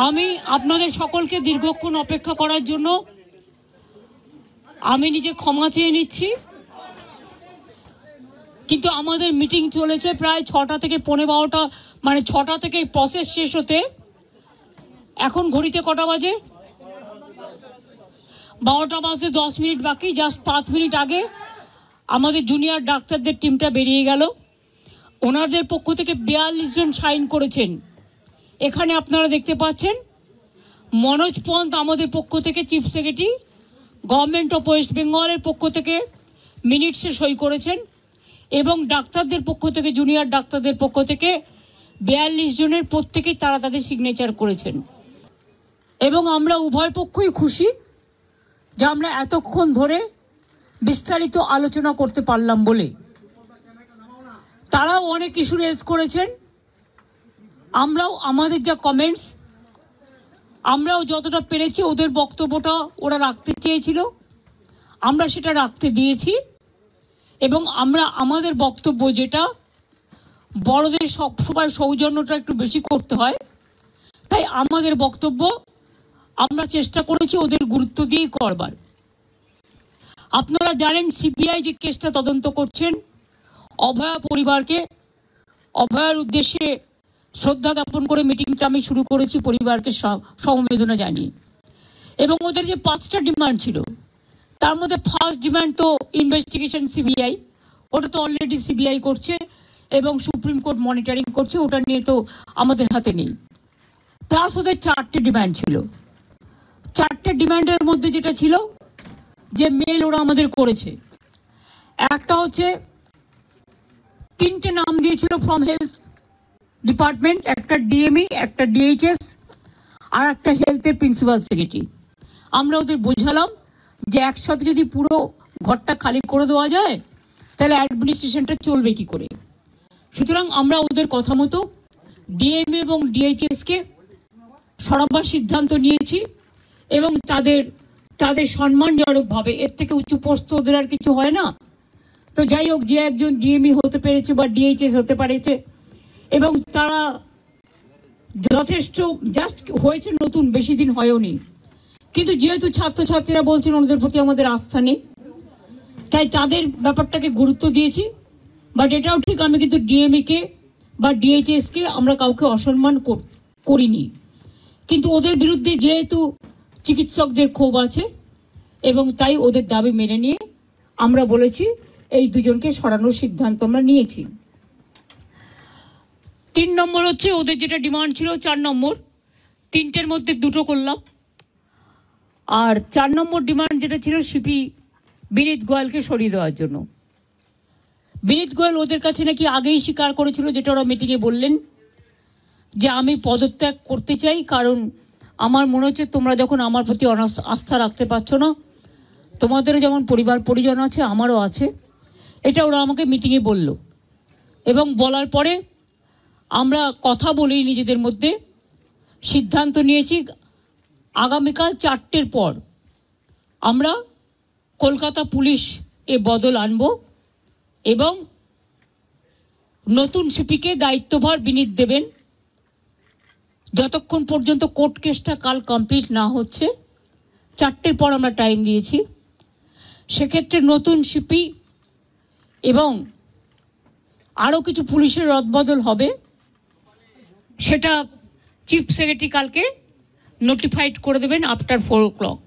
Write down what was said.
আমি আপনাদের সকলকে দীর্ঘক্ষণ অপেক্ষা করার জন্য আমি নিজে ক্ষমা চেয়ে নিচ্ছি, কিন্তু আমাদের মিটিং চলেছে প্রায় 6টা থেকে 12:15, মানে 6টা থেকে প্রসেস শেষ হতে এখন ঘড়িতে কটা বাজে? 12টা বাজে 10 মিনিট বাকি। জাস্ট 5 মিনিট আগে আমাদের জুনিয়র ডাক্তারদের টিমটা বেরিয়ে গেল। ওনাদের পক্ষ থেকে 42 জন সাইন করেছেন। এখানে আপনারা দেখতে পাচ্ছেন মনোজ পন্ত আমাদের পক্ষ থেকে chief secretary, government of West বেঙ্গলের পক্ষ থেকে মিনিটসে সই করেছেন, এবং ডাক্তারদের পক্ষ থেকে, জুনিয়র ডাক্তারদের পক্ষ থেকে 42 জনের প্রত্যেকেই তারা তাদের সিগনেচার করেছেন। এবং আমরা উভয় পক্ষই খুশি যে আমরা এতক্ষণ ধরে বিস্তারিত আলোচনা করতে পারলাম বলে। তারাও অনেক ইস্যু রেজ করেছেন, আমরাও আমাদের যা কমেন্টস আমরাও যতটা পেরেছি, ওদের বক্তব্যটা ওরা রাখতে চেয়েছিল আমরা সেটা রাখতে দিয়েছি, এবং আমরা আমাদের বক্তব্য যেটা বড়দের সবসময় সৌজন্যটা একটু বেশি করতে হয়, তাই আমাদের বক্তব্য আমরা চেষ্টা করেছি ওদের গুরুত্ব দিয়েই করবার। আপনারা জানেন সিবিআই যে কেসটা তদন্ত করছেন, অভয়া পরিবারকে, অভয়ার উদ্দেশ্যে শ্রদ্ধা জ্ঞাপন করে মিটিংটা আমি শুরু করেছি পরিবারকে সমবেদনা জানিয়ে। এবং ওদের যে 5টা ডিমান্ড ছিল তার মধ্যে ফার্স্ট ডিমান্ড তো ইনভেস্টিগেশন সিবিআই, ওটা তো অলরেডি সিবিআই করছে এবং সুপ্রিম কোর্ট মনিটরিং করছে, ওটা নিয়ে তো আমাদের হাতে নেই। প্লাস ওদের 4টে ডিমান্ড ছিল। 4টে ডিমান্ডের মধ্যে যেটা ছিল যে মেল ওরা আমাদের করেছে, একটা হচ্ছে 3টে নাম দিয়েছিল ফ্রম হেলথ ডিপার্টমেন্ট, একটা ডিএমই, একটা ডিএইচএস, আর একটা হেলথের প্রিন্সিপাল সেক্রেটারি। আমরা ওদের বোঝালাম যে একসাথে যদি পুরো ঘরটা খালি করে দেওয়া যায় তাহলে অ্যাডমিনিস্ট্রেশনটা চলবে কি করে। সুতরাং আমরা ওদের কথা মতো ডিএমই এবং ডিএইচএসকে সরাবার সিদ্ধান্ত নিয়েছি, এবং তাদের সম্মানজনকভাবে, এর থেকে উচ্চ পোস্ট ওদের আর কিছু হয় না। তো যাই হোক, যে একজন ডিএমই হতে পেরেছে বা ডিএইচএস হতে পেরেছে, এবং তারা যথেষ্ট জাস্ট হয়েছে, নতুন বেশি দিন হয়ওনি, কিন্তু যেহেতু ছাত্রছাত্রীরা বলছেন ওদের প্রতি আমাদের আস্থা নেই, তাই তাদের ব্যাপারটাকে গুরুত্ব দিয়েছি। বাট এটাও ঠিক, আমি কিন্তু ডিএমইকে বা ডিএইচএসকে আমরা কাউকে অসম্মান করিনি, কিন্তু ওদের বিরুদ্ধে যেহেতু চিকিৎসকদের ক্ষোভ আছে এবং তাই ওদের দাবি মেনে নিয়ে আমরা বলেছি এই দুজনকে সরানোর সিদ্ধান্ত আমরা নিয়েছি। 3 নম্বর হচ্ছে ওদের যেটা ডিমান্ড ছিল 4 নম্বর, 3টের মধ্যে 2টো করলাম। আর 4 নম্বর ডিমান্ড যেটা ছিল সিপি বিনীত গোয়েলকে সরিয়ে দেওয়ার জন্য। বিনীত গোয়েল ওদের কাছে নাকি আগেই স্বীকার করেছিল, যেটা ওরা মিটিংয়ে বললেন, যে আমি পদত্যাগ করতে চাই, কারণ আমার মনে হচ্ছে তোমরা যখন আমার প্রতি আস্থা রাখতে পারছো না, তোমাদেরও যেমন পরিবার পরিজন আছে আমারও আছে, এটা ওরা আমাকে মিটিংয়ে বলল। এবং বলার পরে আমরা কথা বলি নিজেদের মধ্যে, সিদ্ধান্ত নিয়েছি আগামীকাল 4টের পর আমরা কলকাতা পুলিশ এ বদল আনব, এবং নতুন সিপিকে দায়িত্বভার বিনীত দেবেন যতক্ষণ পর্যন্ত কোর্ট কেসটা কাল কমপ্লিট না হচ্ছে। 4টের পর আমরা টাইম দিয়েছি। সেক্ষেত্রে নতুন সিপি এবং আরও কিছু পুলিশের রদবদল হবে, সেটা চিফ সেক্রেটারি কালকে নোটিফাইড করে দেবেন আফটার 4 o'clock।